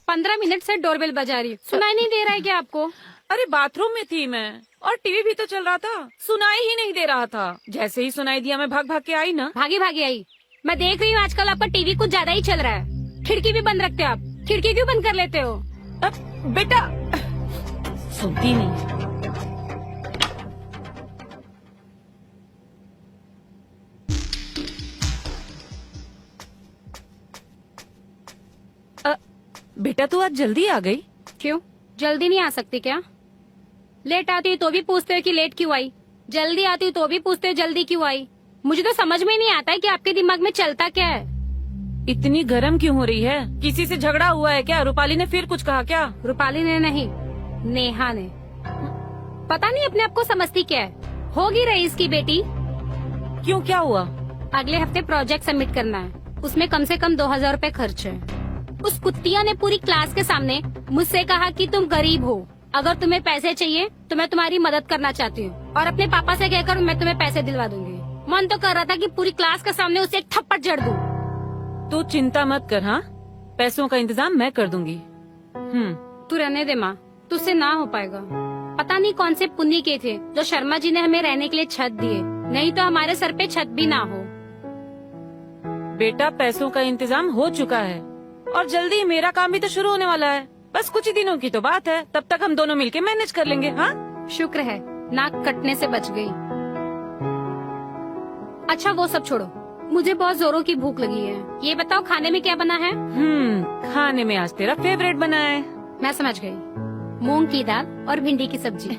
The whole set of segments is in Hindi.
15 मिनट से डोरबेल बजा रही है, सुनाई नहीं दे रहा है क्या आपको? अरे बाथरूम में थी मैं, और टीवी भी तो चल रहा था, सुनाई ही नहीं दे रहा था। जैसे ही सुनाई दिया मैं भाग भाग के आई ना। भागी भागी आई। मैं देख रही हूँ आजकल आपका टीवी कुछ ज्यादा ही चल रहा है। खिड़की भी बंद रखते हो आप, खिड़की क्यों बंद कर लेते हो? अब बेटा सुनती नहीं है। बेटा तू आज जल्दी आ गई? क्यों जल्दी नहीं आ सकती क्या? लेट आती हूँ तो भी पूछते हो कि लेट क्यों आई, जल्दी आती हूँ तो भी पूछते हो जल्दी क्यों आई। मुझे तो समझ में नहीं आता है कि आपके दिमाग में चलता क्या है। इतनी गर्म क्यों हो रही है? किसी से झगड़ा हुआ है क्या? रूपाली ने फिर कुछ कहा क्या? रूपाली ने नहीं, नेहा ने। पता नहीं अपने आप को समझती क्या है। होगी रईस की बेटी। क्यों, क्या हुआ? अगले हफ्ते प्रोजेक्ट सबमिट करना है, उसमें कम से कम 2000 रूपए खर्च है। उस कुत्तिया ने पूरी क्लास के सामने मुझसे कहा कि तुम गरीब हो, अगर तुम्हें पैसे चाहिए तो मैं तुम्हारी मदद करना चाहती हूँ, और अपने पापा से कहकर मैं तुम्हें पैसे दिलवा दूंगी। मन तो कर रहा था कि पूरी क्लास के सामने उसे एक थप्पड़ जड़ दूं। तू चिंता मत कर, हाँ पैसों का इंतजाम मैं कर दूंगी। तू रहने दे माँ, तुझसे ना हो पाएगा। पता नहीं कौन से पुण्य के थे जो शर्मा जी ने हमें रहने के लिए छत दिए, नहीं तो हमारे सर पे छत भी ना हो। बेटा पैसों का इंतजाम हो चुका है, और जल्दी मेरा काम भी तो शुरू होने वाला है। बस कुछ ही दिनों की तो बात है, तब तक हम दोनों मिलके मैनेज कर लेंगे। हाँ शुक्र है नाक कटने से बच गई। अच्छा वो सब छोड़ो, मुझे बहुत जोरों की भूख लगी है। ये बताओ खाने में क्या बना है? खाने में आज तेरा फेवरेट बना है। मैं समझ गई, मूंग की दाल और भिंडी की सब्जी।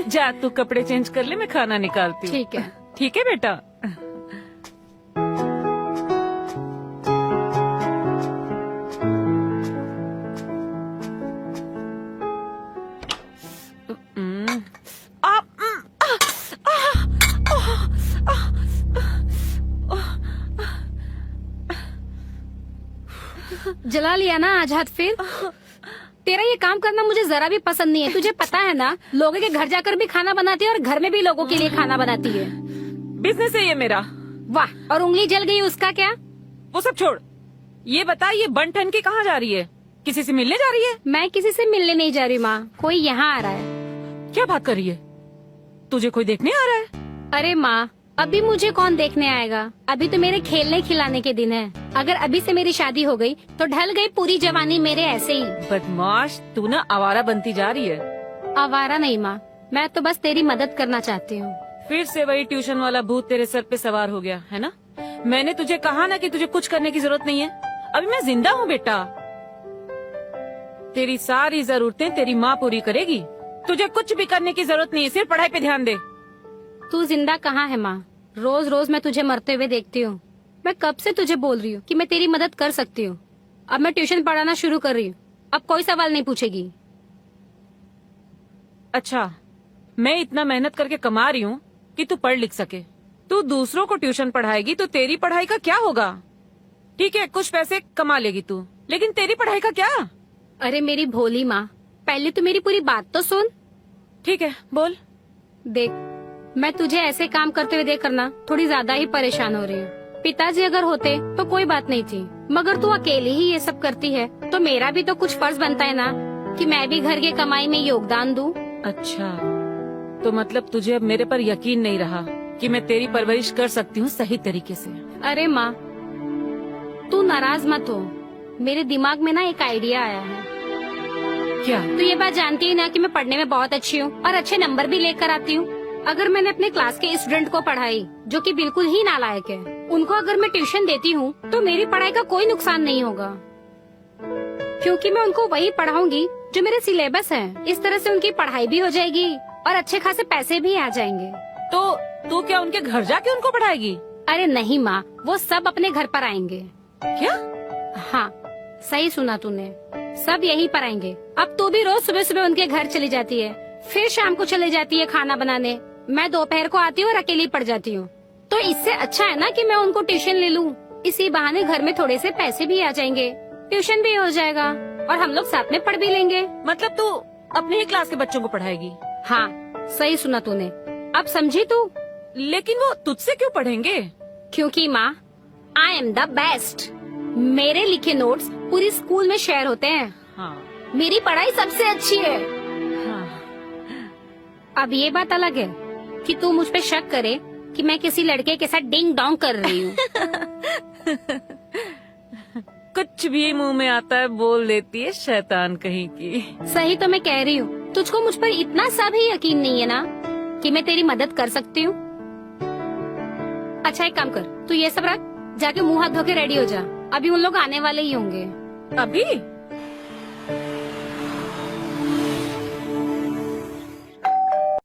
जा तू कपड़े चेंज कर ले, मैं खाना निकालती हूँ। ठीक है। ठीक है बेटा। जला लिया ना आज हाथ फिर? तेरा ये काम करना मुझे जरा भी पसंद नहीं है। तुझे पता है ना, लोगों के घर जाकर भी खाना बनाती है और घर में भी लोगों के लिए खाना बनाती है। बिजनेस है ये मेरा। वाह, और उंगली जल गई उसका क्या? वो सब छोड़, ये बता ये बन ठन के कहाँ जा रही है? किसी से मिलने जा रही है? मैं किसी से मिलने नहीं जा रही माँ, कोई यहाँ आ रहा है। क्या बात कर रही है? तुझे कोई देखने आ रहा है? अरे माँ, अभी मुझे कौन देखने आएगा? अभी तो मेरे खेलने खिलाने के दिन है। अगर अभी से मेरी शादी हो गई तो ढल गई पूरी जवानी मेरे ऐसे ही। बदमाश, तू ना आवारा बनती जा रही है। आवारा नहीं माँ, मैं तो बस तेरी मदद करना चाहती हूँ। फिर से वही ट्यूशन वाला भूत तेरे सर पे सवार हो गया है ना? मैंने तुझे कहा ना कि तुझे कुछ करने की जरूरत नहीं है। अभी मैं जिंदा हूँ बेटा, तेरी सारी जरूरतें तेरी माँ पूरी करेगी। तुझे कुछ भी करने की जरूरत नहीं है, सिर्फ पढ़ाई पे ध्यान दे। तू जिंदा कहाँ है माँ? रोज रोज मैं तुझे मरते हुए देखती हूँ। मैं कब से तुझे बोल रही हूँ कि मैं तेरी मदद कर सकती हूँ। अब मैं ट्यूशन पढ़ाना शुरू कर रही हूँ, अब कोई सवाल नहीं पूछेगी। अच्छा, मैं इतना मेहनत करके कमा रही हूँ कि तू पढ़ लिख सके। तू दूसरों को ट्यूशन पढ़ाएगी तो तेरी पढ़ाई का क्या होगा? ठीक है, कुछ पैसे कमा लेगी तू, लेकिन तेरी पढ़ाई का क्या? अरे मेरी भोली माँ, पहले तो मेरी पूरी बात तो सुन। ठीक है, बोल। देख, मैं तुझे ऐसे काम करते हुए देख कर ना थोड़ी ज्यादा ही परेशान हो रही हूँ। पिताजी अगर होते तो कोई बात नहीं थी, मगर तू अकेली ही ये सब करती है तो मेरा भी तो कुछ फर्ज बनता है ना कि मैं भी घर की कमाई में योगदान दूं। अच्छा, तो मतलब तुझे अब मेरे पर यकीन नहीं रहा कि मैं तेरी परवरिश कर सकती हूँ सही तरीके से? अरे माँ, तू नाराज मत हो, मेरे दिमाग में ना एक आइडिया आया है। क्या? तू ये बात जानती है ना कि मैं पढ़ने में बहुत अच्छी हूँ और अच्छे नंबर भी लेकर आती हूँ। अगर मैंने अपने क्लास के स्टूडेंट को पढ़ाई जो कि बिल्कुल ही नालायक है, उनको अगर मैं ट्यूशन देती हूँ तो मेरी पढ़ाई का कोई नुकसान नहीं होगा, क्योंकि मैं उनको वही पढ़ाऊंगी जो मेरे सिलेबस है। इस तरह से उनकी पढ़ाई भी हो जाएगी और अच्छे खासे पैसे भी आ जाएंगे। तो तू क्या उनके घर जाके उनको पढ़ाएगी? अरे नहीं माँ, वो सब अपने घर पर आएंगे। क्या? हाँ, सही सुना तूने, सब यहीं पर आएंगे। अब तू भी रोज सुबह सुबह उनके घर चली जाती है, फिर शाम को चली जाती है खाना बनाने। मैं दोपहर को आती हूँ और अकेली पड़ जाती हूँ। तो इससे अच्छा है ना कि मैं उनको ट्यूशन ले लूँ। इसी बहाने घर में थोड़े से पैसे भी आ जाएंगे, ट्यूशन भी हो जाएगा और हम लोग साथ में पढ़ भी लेंगे। मतलब तू अपने ही क्लास के बच्चों को पढ़ाएगी? हाँ, सही सुना तूने, अब समझी तू? लेकिन वो तुझसे क्यों पढ़ेंगे? क्योंकि माँ, आई एम द बेस्ट। मेरे लिखे नोट्स पूरी स्कूल में शेयर होते हैं। हाँ मेरी पढ़ाई सबसे अच्छी है। हाँ। अब ये बात अलग है कि तू मुझ पे शक करे कि मैं किसी लड़के के साथ डिंग डोंग कर रही हूँ। कुछ भी मुंह में आता है बोल देती है, शैतान कहीं की। सही तो मैं कह रही हूँ, तुझको मुझ पर इतना सा भी यकीन नहीं है ना कि मैं तेरी मदद कर सकती हूँ। अच्छा एक काम कर, तू ये सब रख, जाके मुंह हाथ धो के रेडी हो जा, अभी उन लोग आने वाले ही होंगे। अभी